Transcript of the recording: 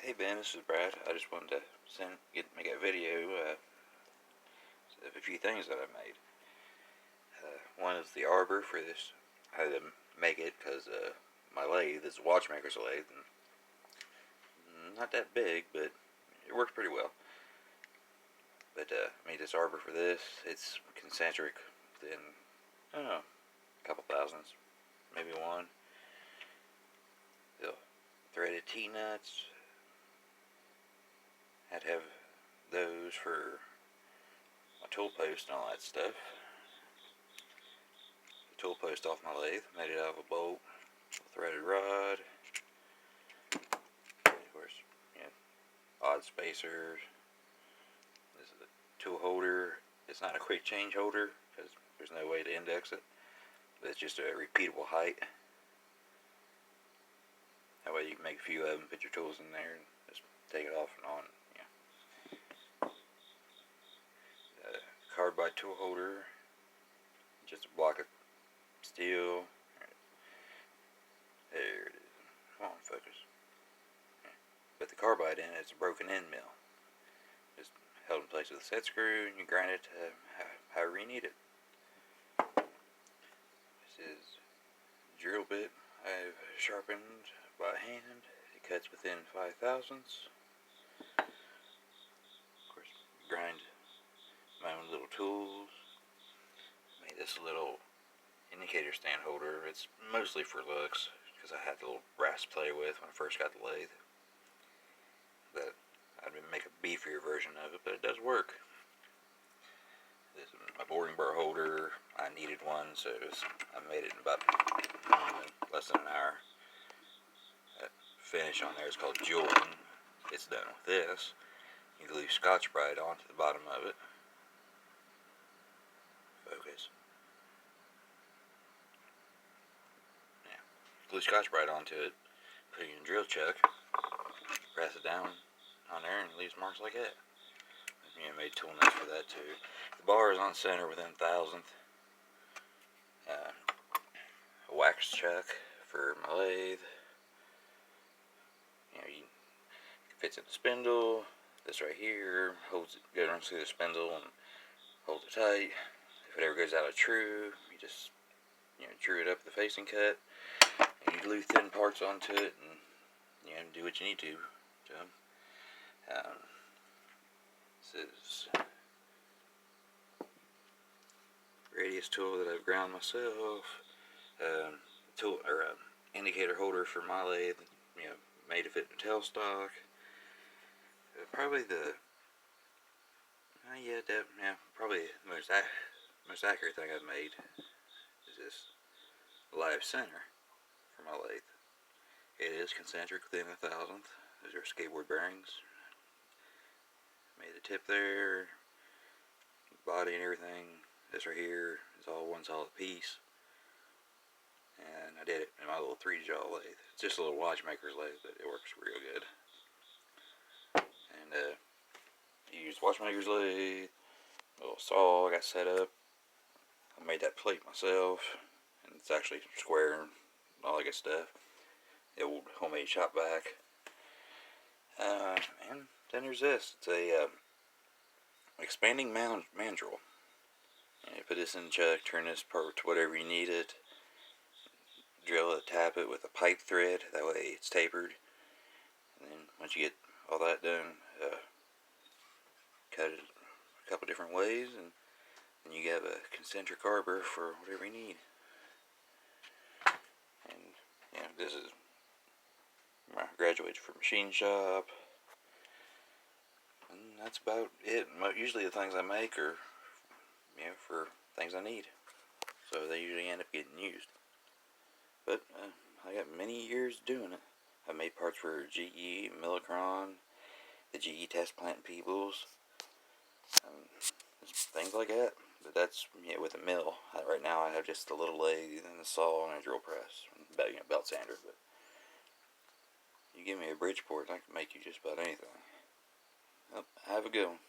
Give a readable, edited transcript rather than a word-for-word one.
Hey Ben, this is Brad. I just wanted to make a video of a few things that I made. One is the arbor for this. I had to make it because my lathe is a watchmaker's lathe, and not that big, but it works pretty well. But I made this arbor for this. It's concentric within, I don't know, a couple thousands, maybe one. The threaded T-nuts. Had to have those for my tool post and all that stuff. The tool post off my lathe, made it out of a bolt, a threaded rod, of course, odd spacers. This is a tool holder. It's not a quick change holder because there's no way to index it, but it's just a repeatable height. That way you can make a few of them, put your tools in there, and just take it off and on. Carbide tool holder, just a block of steel. There it is. Come on, focus. But the carbide in it's a broken end mill. Just held in place with a set screw, and you grind it to however you need it. This is a drill bit I've sharpened by hand. It cuts within 5/1000ths. Of course, grind my own little tools. Made this little indicator stand holder. It's mostly for looks because I had a little brass to play with when I first got the lathe. But I'd make a beefier version of it, but it does work. This is my boring bar holder. I needed one, so I made it in about less than an hour. That finish on there is called jewelling. It's done with this. You glue Scotch-Brite onto the bottom of it. Focus. Yeah. Glue Scotch-Brite onto it, put it in a drill chuck, press it down on there, and it leaves marks like that. Made tool nuts for that too. The bar is on center within 1/1000th. A wax chuck for my lathe. It fits in the spindle. This right here holds it, goes through the spindle and holds it tight. If it ever goes out of true, you just true it up with the facing cut, and you glue thin parts onto it, and do what you need to. This is radius tool that I've ground myself. Tool or indicator holder for my lathe. Made to fit the tailstock. Probably the probably the most accurate thing I've made is this live center for my lathe. It is concentric within 1/1000th. Those are skateboard bearings. Made the tip there, body and everything. This right here is all one solid piece. And I did it in my little 3-jaw lathe. It's just a little watchmaker's lathe, but it works real good. And you use watchmaker's lathe, a little saw I got set up. I made that plate myself, and it's actually square and all that good stuff. The old homemade shop vac. And then there's this. It's a expanding mandrel. And you put this in the chuck, turn this part to whatever you need it. Drill it, tap it with a pipe thread. That way it's tapered. And then once you get all that done, cut it a couple different ways, and then you have a concentric arbor for whatever you need. And this is I graduated from machine shop, and that's about it. Usually the things I make are for things I need, so they usually end up getting used. But I got many years doing it. I made parts for GE, Millicron, the GE test plant in Peebles, things like that. But that's with a mill. Right now I have just a little lathe and a saw and a drill press, belt sander. But you give me a Bridgeport, I can make you just about anything. Well, have a good one.